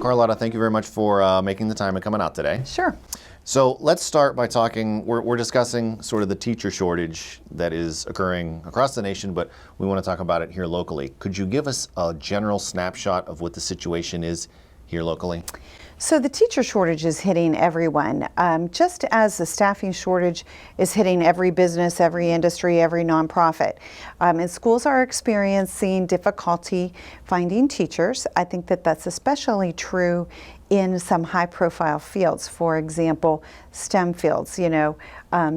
Carlotta, thank you very much for making the time and coming out today. Sure. So let's start by talking, we're discussing sort of the teacher shortage that is occurring across the nation, but we want to talk about it here locally. Could you give us a general snapshot of what the situation is here locally? So the teacher shortage is hitting everyone, just as the staffing shortage is hitting every business, every industry, every nonprofit. And schools are experiencing difficulty finding teachers. I think that that's especially true in some high-profile fields. For example, STEM fields,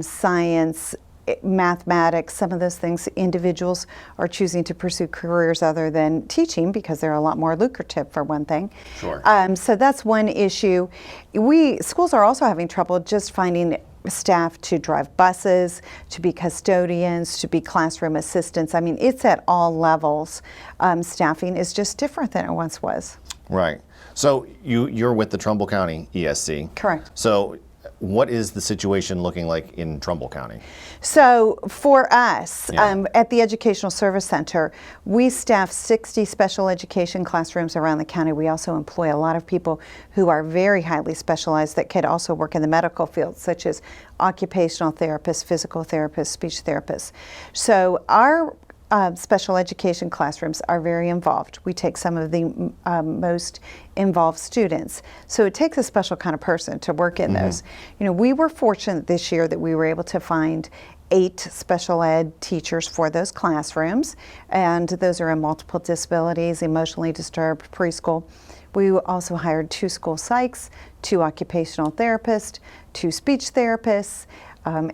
science, mathematics, some of those things. Individuals are choosing to pursue careers other than teaching because they're a lot more lucrative, for one thing. Sure. So that's one issue. Schools are also having trouble just finding staff to drive buses, to be custodians, to be classroom assistants. I mean, it's at all levels. Staffing is just different than it once was. Right. So you're with the Trumbull County ESC. Correct. So what is the situation looking like in Trumbull County? So for us, at the Educational Service Center, we staff 60 special education classrooms around the county. We also employ a lot of people who are very highly specialized that could also work in the medical field, such as occupational therapists, physical therapists, speech therapists. So our special education classrooms are very involved. We take some of the most involved students. So it takes a special kind of person to work in those. We were fortunate this year that we were able to find 8 special ed teachers for those classrooms, and those are in multiple disabilities, emotionally disturbed, preschool. We also hired 2 school psychs, 2 occupational therapists, 2 speech therapists,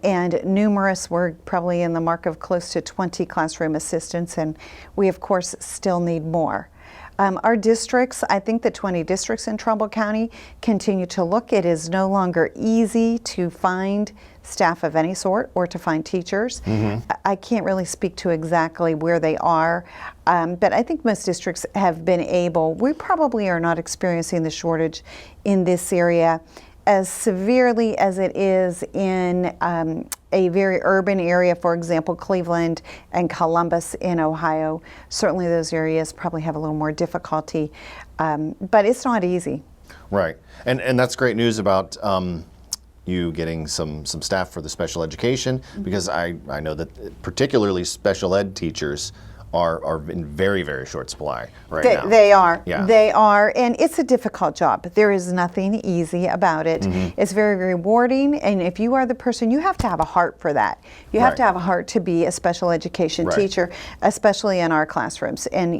and numerous, we're probably in the mark of close to 20 classroom assistants, and we of course still need more. Our districts, I think the 20 districts in Trumbull County continue to look. It is no longer easy to find staff of any sort or to find teachers. I can't really speak to exactly where they are, but I think most districts have been able. We probably are not experiencing the shortage in this area as severely as it is in a very urban area, for example, Cleveland and Columbus in Ohio. Certainly those areas probably have a little more difficulty, but it's not easy. Right, and that's great news about you getting some staff for the special education, because I know that particularly special ed teachers are in very, very short supply right now. They are. Yeah. They are, and it's a difficult job. There is nothing easy about it. It's very rewarding, and if you are the person, you have to have a heart for that. You have to have a heart to be a special education teacher, especially in our classrooms. And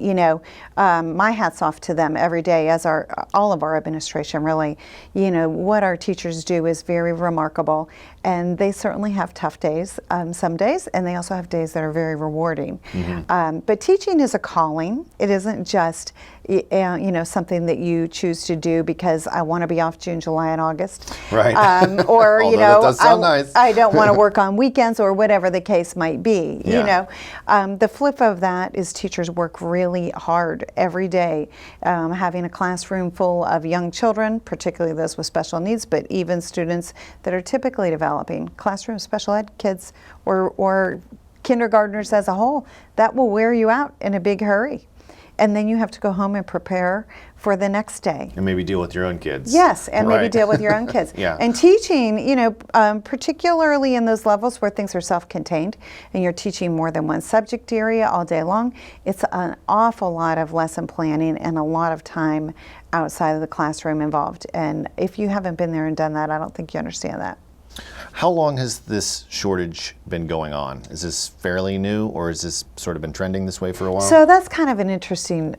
my hat's off to them every day, as all of our administration really. What our teachers do is very remarkable, and they certainly have tough days some days, and they also have days that are very rewarding. But teaching is a calling. It isn't just something that you choose to do because I want to be off June, July, and August. Right. Or that does sound nice. I don't want to work on weekends, or whatever the case might be. The flip of that is teachers work really hard every day, having a classroom full of young children, particularly those with special needs, but even students that are typically developing. Classroom special ed kids or kindergartners as a whole, that will wear you out in a big hurry. And then you have to go home and prepare for the next day. And maybe deal with your own kids. Yes, and maybe deal with your own kids. And teaching, particularly in those levels where things are self-contained and you're teaching more than one subject area all day long, it's an awful lot of lesson planning and a lot of time outside of the classroom involved. And if you haven't been there and done that, I don't think you understand that. How long has this shortage been going on? Is this fairly new, or has this sort of been trending this way for a while? So that's kind of an interesting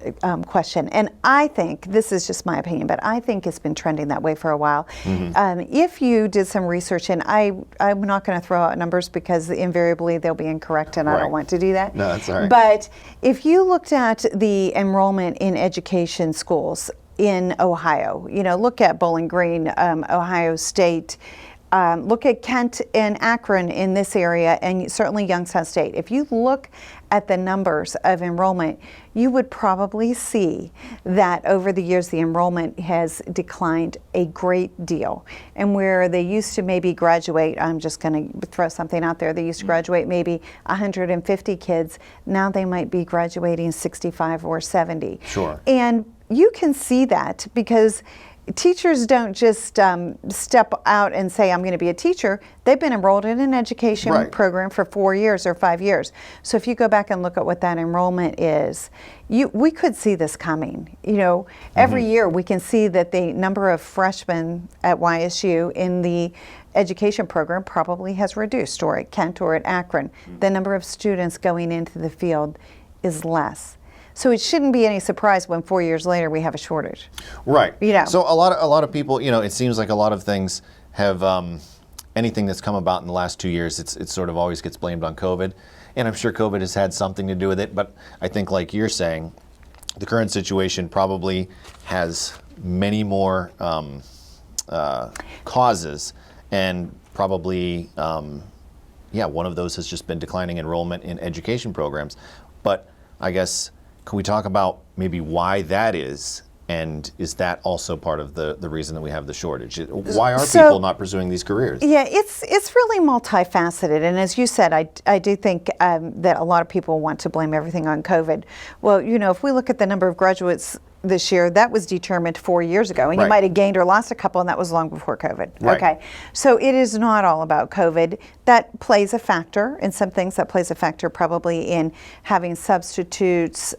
question. And I think, this is just my opinion, but I think it's been trending that way for a while. If you did some research, and I'm not going to throw out numbers because invariably they'll be incorrect, and I don't want to do that. No, that's all right. But if you looked at the enrollment in education schools in Ohio, look at Bowling Green, Ohio State, look at Kent and Akron in this area, and certainly Youngstown State. If you look at the numbers of enrollment, you would probably see that over the years the enrollment has declined a great deal. And where they used to maybe graduate, I'm just going to throw something out there, they used to graduate maybe 150 kids, now they might be graduating 65 or 70. Sure. And you can see that because teachers don't just step out and say, I'm going to be a teacher. They've been enrolled in an education Right. program for 4 years or 5 years. So if you go back and look at what that enrollment is, we could see this coming. Every year we can see that the number of freshmen at YSU in the education program probably has reduced, or at Kent or at Akron. The number of students going into the field is less. So it shouldn't be any surprise when 4 years later we have a shortage. Right. You know. So a lot of people, it seems like a lot of things have, anything that's come about in the last 2 years, it sort of always gets blamed on COVID. And I'm sure COVID has had something to do with it. But I think, like you're saying, the current situation probably has many more causes. And probably, one of those has just been declining enrollment in education programs. But I guess, can we talk about maybe why that is? And is that also part of the reason that we have the shortage? Why are people not pursuing these careers? Yeah, it's really multifaceted. And as you said, I do think that a lot of people want to blame everything on COVID. Well, if we look at the number of graduates this year, that was determined 4 years ago. And Right. you might have gained or lost a couple, and that was long before COVID. Right. Okay. So it is not all about COVID. That plays a factor in some things. That plays a factor probably in having substitutes.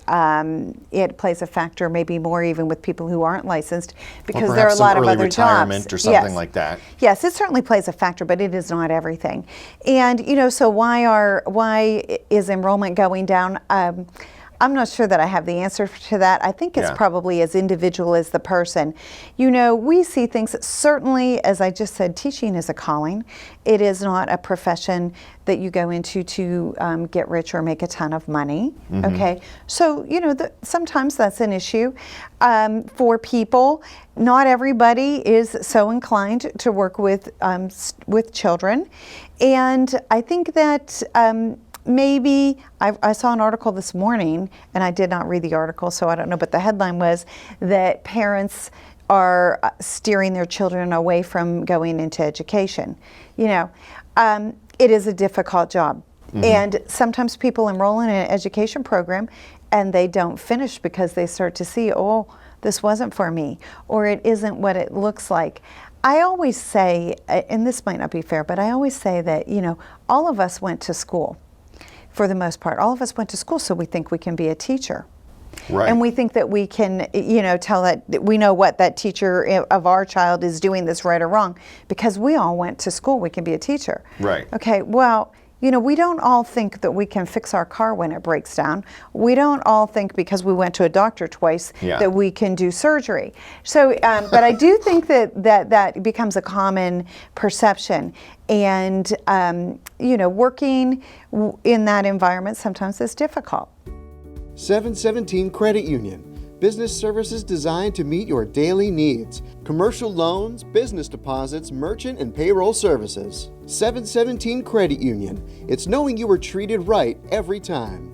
It plays a factor maybe more even with people who aren't licensed, because there are a lot of other jobs. Retirement or something Yes. like that. Yes, it certainly plays a factor, but it is not everything. And so why is enrollment going down? I'm not sure that I have the answer to that. I think it's probably as individual as the person. We see things, certainly, as I just said, teaching is a calling. It is not a profession that you go into to get rich or make a ton of money. Okay, so sometimes that's an issue for people. Not everybody is so inclined to work with children, and I think that. Maybe I saw an article this morning, and I did not read the article, so I don't know, but the headline was that parents are steering their children away from going into education. It is a difficult job. And sometimes people enroll in an education program and they don't finish because they start to see, this wasn't for me, or it isn't what it looks like. I always say, and this might not be fair, but I always say that, all of us went to school. For the most part, all of us went to school, so we think we can be a teacher. Right. And we think that we can, tell that we know what that teacher of our child is doing that's right or wrong, because we all went to school, we can be a teacher. Right. Okay, well, we don't all think that we can fix our car when it breaks down. We don't all think because we went to a doctor twice that we can do surgery. So, but I do think that becomes a common perception. And, working in that environment sometimes is difficult. 717 Credit Union. Business services designed to meet your daily needs. Commercial loans, business deposits, merchant and payroll services. 717 Credit Union. It's knowing you were treated right every time.